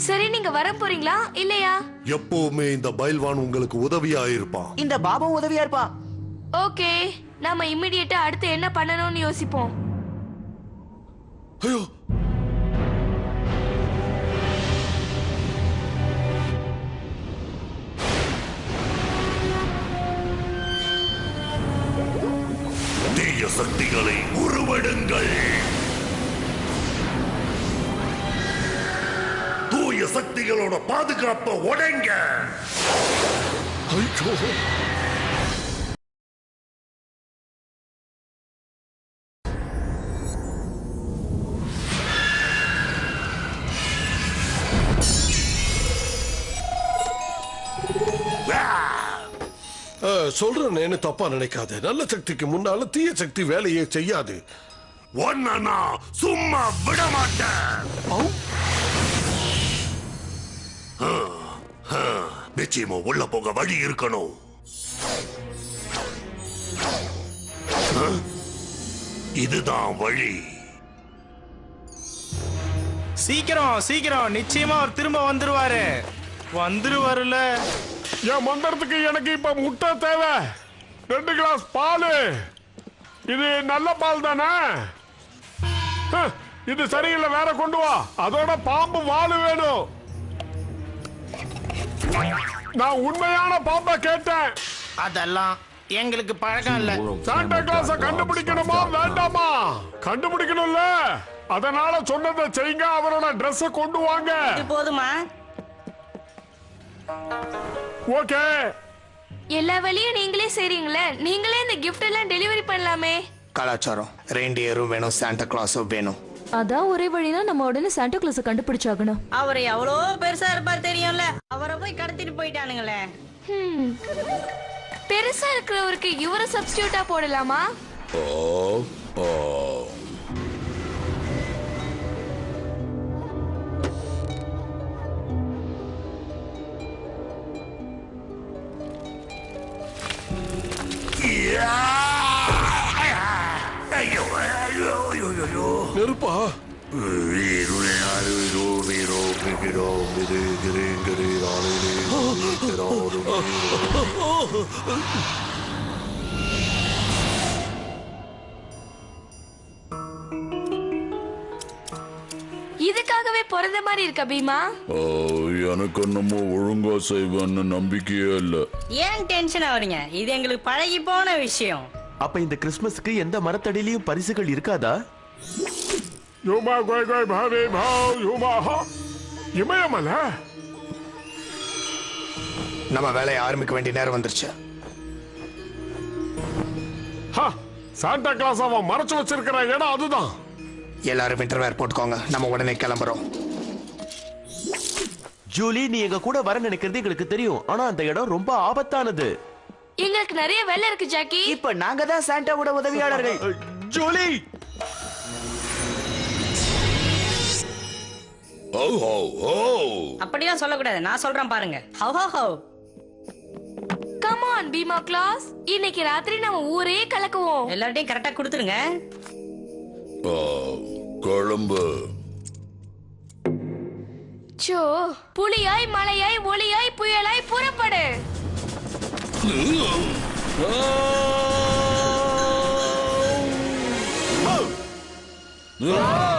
சரி, நீங்க வர போறீங்களா இல்லையா? எப்பவுமே இந்த பைல்வான் உங்களுக்கு உதவியா இருப்பான். இந்த பாபா உதவியா இருப்பான். ஓகே, நாம இமிடியேட்டா அடுத்து என்ன பண்ணணும்னு யோசிப்போம். ஐயோ, தீய சக்திகளை உருவெடுங்கள். தூய சக்திகளோட பாதுகாப்பை உடைங்க. ஐயோ, சொல்றேன்னு தப்பா நினைக்காது. நல்ல சக்திக்கு முன்னால தீய சக்தி வேலையை செய்யாது. ஒன்னா சும்மா விட மாட்டேன். நிச்சயமா உள்ள போக வழி இருக்கணும். இதுதான் வழி. சீக்கிரம் சீக்கிரம், நிச்சயமா அவர் திரும்ப வந்துருவாருல. என் மந்திரத்துக்கு எனக்கு இப்ப முட்டை தேவை. 2 கிளாஸ் பால். இது நல்ல பால் தானே? இது சரியில்லை, வேற கொண்டு வா. அதோட பாம்பு வாழு வேணும். நான் உண்மையான பாம்பை கேட்டேன். அதெல்லாம் எங்களுக்கு பழக்கம் இல்ல. சாண்டா கிளாஸ கண்டுபிடிக்கணுமா வேண்டாமா? கண்டுபிடிக்கணும்ல. அதனால சொன்னதை செய்யுங்க. அவரோட Dress கொண்டு வாங்க. போதுமா? ஓகே. எல்லா வேலையும் நீங்களே செய்றீங்களே, நீங்களே இந்த gift எல்லாம் டெலிவரி பண்ணலாமே. கலாச்சாரம். ரெயின்டியரும் வேணும், சாண்டா கிளாஸும் வேணும். அதான் ஒரே வழினா நம்ம உடனே சாண்டா கிளாஸ கண்டுபிடிச்சாகணும். அவர் எவ்வளவு பெருசா இருப்பார் தெரியும்ல. அவரை போய் கடத்திட்டு போயிட்டானுங்களே. பெருசா இருக்கிறவருக்கு இவரை சப்ஸ்டிடியூட்டா போடலாமா? நெருப்பா? இதுக்காகவே பிறந்த மாதிரி இருக்க பீமா. எனக்கு நம்ம ஒழுங்கா செய்வேன்னு நம்பிக்கையே இல்ல. ஏன் டென்ஷன் ஆவறீங்க? இது எங்களுக்கு பழகி போன விஷயம். அப்ப இந்த கிறிஸ்மஸ்க்கு எந்த மரத்தடியிலையும் பரிசுகள் இருக்காதா? யூமா கோய் கோய் பாவே பாவ் யூமா ஹா. இமயமல. நம்ம வேலையை ஆரம்பிக்க வேண்டிய நேரம் வந்துருச்சு. சாண்டா கிளாஸ் அவன் மறைச்சு வச்சிருக்கிற இடம் அதுதான். எல்லாரும் விண்டர்வேர் போட்டுக்கோங்க. நம்ம உடனே கிளம்புறோம். ஜூலி, நீ எங்க கூட வர நினைக்கிறது எங்களுக்கு தெரியும். ஆனா அந்த இடம் ரொம்ப ஆபத்தானது. எங்களுக்கு நிறைய வேலை இருக்கு ஜாக்கி. இப்ப நாங்க தான் சாண்டாவோட உதவியாளர்கள். ஜூலி, அப்படிலாம் சொல்லக்கூடாது. நான் சொல்றேன் பாருங்க. How how how. Come on Bheema class, இன்னைக்கு ராத்திரி நம்ம ஊரே கலக்குவோம். எல்லார்ட்டையும் கரெக்டா கொடுத்துருங்க. கிளம்பு. சோ, புலியாய் மலையாய் ஒளியாய் புயலாய் புறப்படு. ஆ